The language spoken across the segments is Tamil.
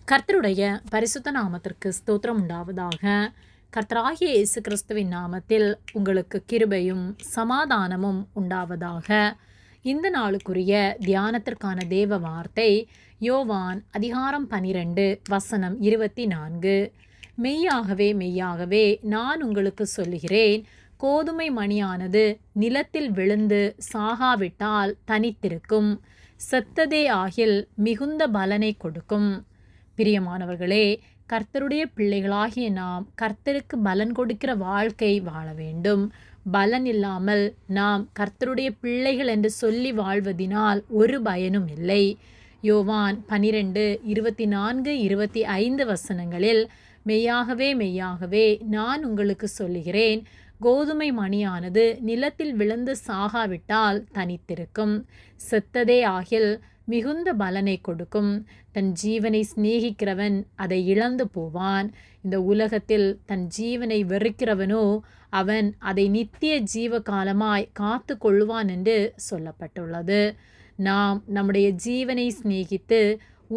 கர்த்தருடைய பரிசுத்த நாமத்திற்கு ஸ்தோத்திரம் உண்டாவதாக. கர்த்தராகிய இயேசு கிறிஸ்துவின் நாமத்தில் உங்களுக்கு கிருபையும் சமாதானமும் உண்டாவதாக. இந்த நாளுக்குரிய தியானத்திற்கான தேவ வார்த்தை யோவான் அதிகாரம் 12 வசனம் 24. மெய்யாகவே மெய்யாகவே நான் உங்களுக்கு சொல்லுகிறேன், கோதுமை மணியானது நிலத்தில் விழுந்து சாகாவிட்டால் தனித்திருக்கும், செத்ததே ஆகில் மிகுந்த பலனை கொடுக்கும். பிரியமானவர்களே, கர்த்தருடைய பிள்ளைகளாகிய நாம் கர்த்தருக்கு பலன் கொடுக்கிற வாழ்க்கை வாழ வேண்டும். பலன் இல்லாமல் நாம் கர்த்தருடைய பிள்ளைகள் என்று சொல்லி வாழ்வதினால் ஒரு பயனும் இல்லை. யோவான் 12, 24, 25 வசனங்களில் மெய்யாகவே மெய்யாகவே நான் உங்களுக்கு சொல்லுகிறேன், கோதுமை மணியானது நிலத்தில் விழுந்து சாகாவிட்டால் தனித்திருக்கும், செத்ததே ஆகில் மிகுந்த பலனை கொடுக்கும். தன் ஜீவனை சிநேகிக்கிறவன் அதை இழந்து போவான். இந்த உலகத்தில் தன் ஜீவனை வெறுக்கிறவனோ அவன் அதை நித்திய ஜீவ காலமாய் காத்து கொள்வான் என்று சொல்லப்பட்டுள்ளது. நாம் நம்முடைய ஜீவனை சிநேகித்து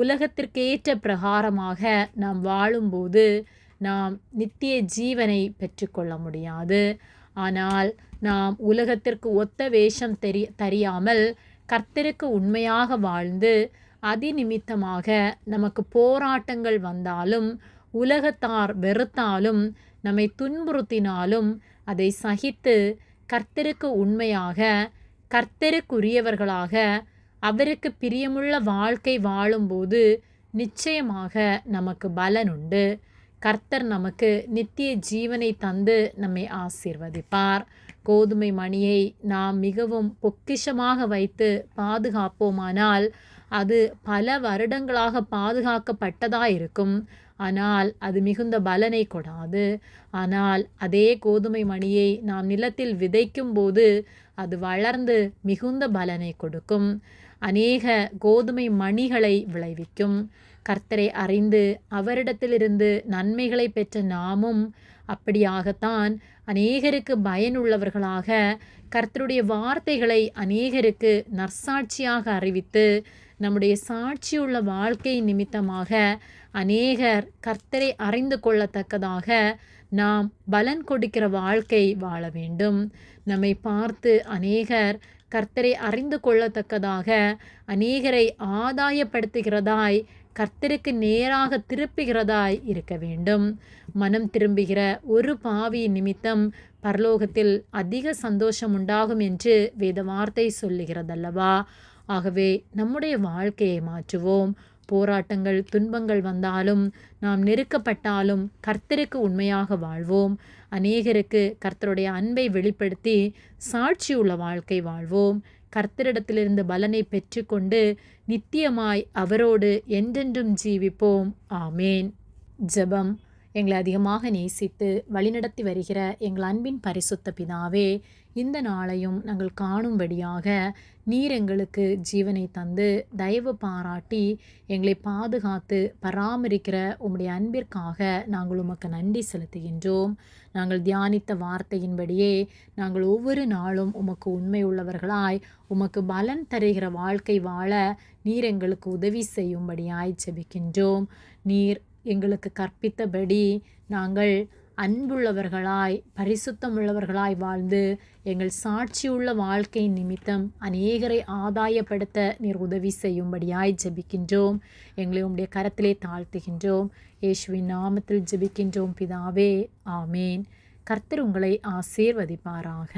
உலகத்திற்கேற்ற பிரகாரமாக நாம் வாழும்போது நாம் நித்திய ஜீவனை பெற்றுக்கொள்ள முடியாது. ஆனால் நாம் உலகத்திற்கு ஒத்த வேஷம் தெரியாமல் கர்த்தருக்கு உண்மையாக வாழ்ந்து அதிநிமித்தமாக நமக்கு போராட்டங்கள் வந்தாலும், உலகத்தார் வெறுத்தாலும், நம்மை துன்புறுத்தினாலும் அதை சகித்து கர்த்தருக்கு உண்மையாக, கர்த்தருக்குரியவர்களாக, அவருக்கு பிரியமுள்ள வாழ்க்கை வாழும்போது நிச்சயமாக நமக்கு பலனுண்டு. கர்த்தர் நமக்கு நித்திய ஜீவனை தந்து நம்மை ஆசீர்வதிப்பார். கோதுமை மணியை நாம் மிகவும் பொக்கிஷமாக வைத்து பாதுகாப்போமானால் அது பல வருடங்களாக பாதுகாக்கப்பட்டதாக இருக்கும். ஆனால் அது மிகுந்த பலனை கொடாது. ஆனால் அதே கோதுமை மணியை நாம் நிலத்தில் விதைக்கும் போது அது வளர்ந்து மிகுந்த பலனை கொடுக்கும். அநேக கோதுமை மணிகளை விளைவிக்கும். கர்த்தரை அறிந்து அவரிடத்திலிருந்து நன்மைகளை பெற்ற நாமும் அப்படியாகத்தான் அநேகருக்கு பயனுள்ளவர்களாக கர்த்தருடைய வார்த்தைகளை அநேகருக்கு நற்சாட்சியாக அறிவித்து நம்முடைய சாட்சியுள்ள வாழ்க்கை நிமித்தமாக அநேகர் கர்த்தரை அறிந்து கொள்ளத்தக்கதாக நாம் பலன் கொடுக்கிற வாழ்க்கை வாழ வேண்டும். நம்மை பார்த்து அநேகர் கர்த்தரை அறிந்து கொள்ளத்தக்கதாக அநேகரை ஆதாயப்படுத்துகிறதாய், கர்த்தருக்கு நேராக திருப்புகிறதாய் இருக்க வேண்டும். மனம் திரும்புகிற ஒரு பாவி நிமித்தம் பரலோகத்தில் அதிக சந்தோஷம் உண்டாகும் என்று வேத வார்த்தை சொல்லுகிறதல்லவா? ஆகவே நம்முடைய வாழ்க்கையை மாற்றுவோம். போராட்டங்கள் துன்பங்கள் வந்தாலும், நாம் நெருக்கப்பட்டாலும் கர்த்தருக்கு உண்மையாக வாழ்வோம். அநேகருக்கு கர்த்தருடைய அன்பை வெளிப்படுத்தி சாட்சியுள்ள வாழ்க்கை வாழ்வோம். கர்த்தரிடத்திலிருந்து பலனை பெற்றுக்கொண்டு நித்தியமாய் அவரோடு என்றென்றும் ஜீவிப்போம். ஆமேன். ஜெபம். எங்களை அதிகமாக நேசித்து வழிநடத்தி வருகிற எங்கள் அன்பின் பரிசுத்த பிதாவே, இந்த நாளையும் நாங்கள் காணும்படியாக நீர் எங்களுக்கு ஜீவனை தந்து தயவு பாராட்டி எங்களை பாதுகாத்து பராமரிக்கிற உம்முடைய அன்பிற்காக நாங்கள் உமக்கு நன்றி செலுத்துகின்றோம். நாங்கள் தியானித்த வார்த்தையின்படியே நாங்கள் ஒவ்வொரு நாளும் உமக்கு உண்மை உள்ளவர்களாய் உமக்கு பலன் தருகிற வாழ்க்கை வாழ நீர் எங்களுக்கு உதவி செய்யும்படியாய் ஜெபிக்கின்றோம். நீர் எங்களுக்கு கற்பித்தபடி நாங்கள் அன்புள்ளவர்களாய் பரிசுத்தமுள்ளவர்களாய் வாழ்ந்து எங்கள் சாட்சியுள்ள வாழ்க்கை நிமித்தம் அநேகரை ஆதாயப்படுத்த நீர் உதவி செய்யும்படியாய் ஜெபிக்கின்றோம். எங்களை உம்முடைய கரத்திலே தாழ்த்துகின்றோம். இயேசுவின் நாமத்தில் ஜெபிக்கின்றோம் பிதாவே. ஆமேன். கர்த்தர் உங்களை ஆசீர்வதிப்பாராக.